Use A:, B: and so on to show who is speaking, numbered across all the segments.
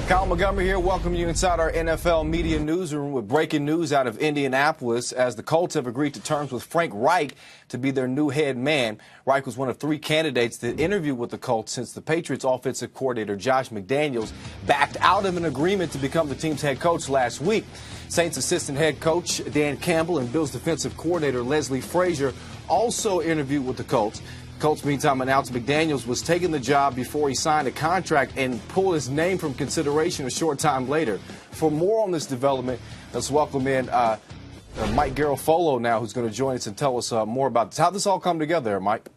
A: Kyle Montgomery here, welcoming you inside our NFL media newsroom with breaking news out of Indianapolis as the Colts have agreed to terms with Frank Reich to be their new head man. Reich was one of 3 candidates that interviewed with the Colts since the Patriots offensive coordinator Josh McDaniels backed out of an agreement to become the team's head coach last week. Saints assistant head coach Dan Campbell and Bills defensive coordinator Leslie Frazier also interviewed with the Colts. Colts, meantime, announced McDaniels was taking the job before he signed a contract and pulled his name from consideration a short time later. For more on this development, let's welcome in Mike Garofolo now, who's going to join us and tell us more about this. How'd this all come together, Mike?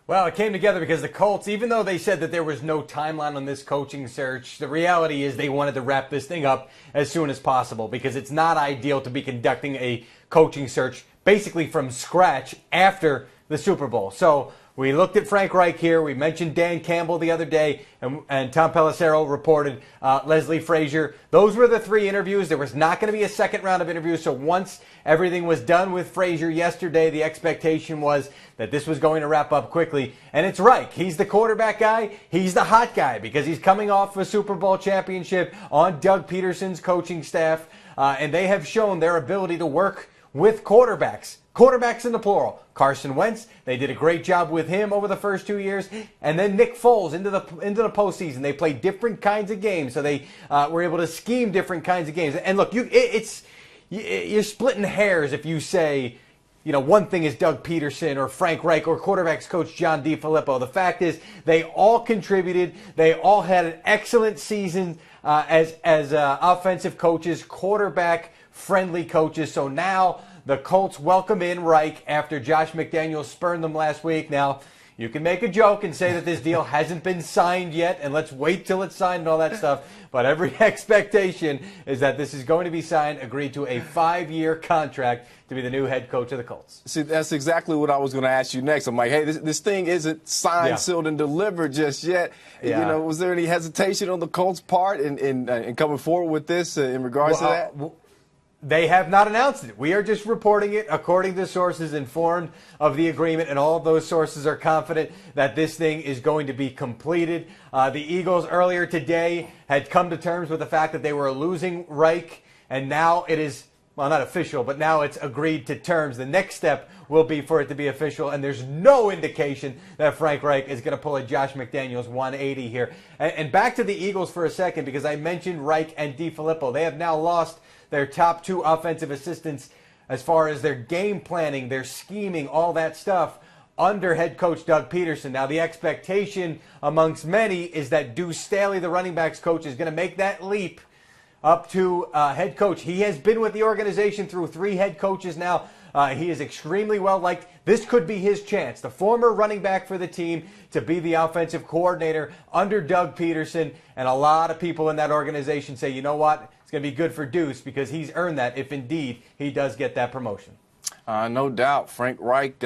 B: Well, it came together because the Colts, even though they said that there was no timeline on this coaching search, the reality is they wanted to wrap this thing up as soon as possible because it's not ideal to be conducting a coaching search basically from scratch after the Super Bowl. So we looked at Frank Reich here. We mentioned Dan Campbell the other day, and Tom Pelissero reported Leslie Frazier. Those were the 3 interviews. There was not going to be a second round of interviews. So once everything was done with Frazier yesterday, the expectation was that this was going to wrap up quickly. And it's Reich. He's the quarterback guy. He's the hot guy because he's coming off a Super Bowl championship on Doug Peterson's coaching staff. And they have shown their ability to work with quarterbacks in the plural. Carson Wentz, they did a great job with him over the first 2 years. And then Nick Foles into the postseason. They played different kinds of games, so they were able to scheme different kinds of games. And look, you're splitting hairs if you say, you know, one thing is Doug Peterson or Frank Reich or quarterbacks coach John DeFilippo. The fact is they all contributed. They all had an excellent season as offensive coaches, quarterback-friendly coaches. So now the Colts welcome in Reich after Josh McDaniels spurned them last week. Now, you can make a joke and say that this deal hasn't been signed yet, and let's wait till it's signed and all that stuff. But every expectation is that this is going to be signed, agreed to a 5-year contract to be the new head coach of the Colts.
A: See, that's exactly what I was going to ask you next. I'm like, hey, this thing isn't signed, sealed, and delivered just yet. Yeah. You know, was there any hesitation on the Colts' part in coming forward with this in regards to that?
B: They have not announced it. We are just reporting it according to sources informed of the agreement, and all of those sources are confident that this thing is going to be completed. The Eagles earlier today had come to terms with the fact that they were losing Reich, and now it is, well, not official, but now it's agreed to terms. The next step will be for it to be official, and there's no indication that Frank Reich is going to pull a Josh McDaniels 180 here. And back to the Eagles for a second, because I mentioned Reich and DeFilippo. They have now lost their top 2 offensive assistants as far as their game planning, their scheming, all that stuff under head coach Doug Peterson. Now, the expectation amongst many is that Deuce Staley, the running backs coach, is going to make that leap up to head coach. He has been with the organization through 3 head coaches now. He is extremely well liked. This could be his chance, the former running back for the team, to be the offensive coordinator under Doug Peterson. And a lot of people in that organization say, you know what? It's going to be good for Deuce because he's earned that if indeed he does get that promotion.
A: No doubt. Frank Reich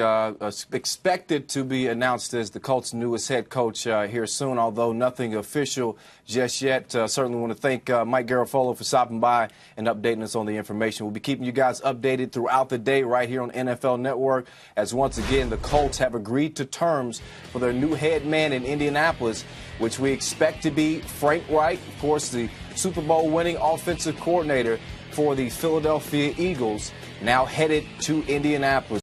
A: expected to be announced as the Colts' newest head coach here soon, although nothing official just yet. Certainly want to thank Mike Garofolo for stopping by and updating us on the information. We'll be keeping you guys updated throughout the day right here on NFL Network, as once again the Colts have agreed to terms for their new head man in Indianapolis, which we expect to be Frank Reich, of course, the Super Bowl winning offensive coordinator for the Philadelphia Eagles, now headed to Indianapolis.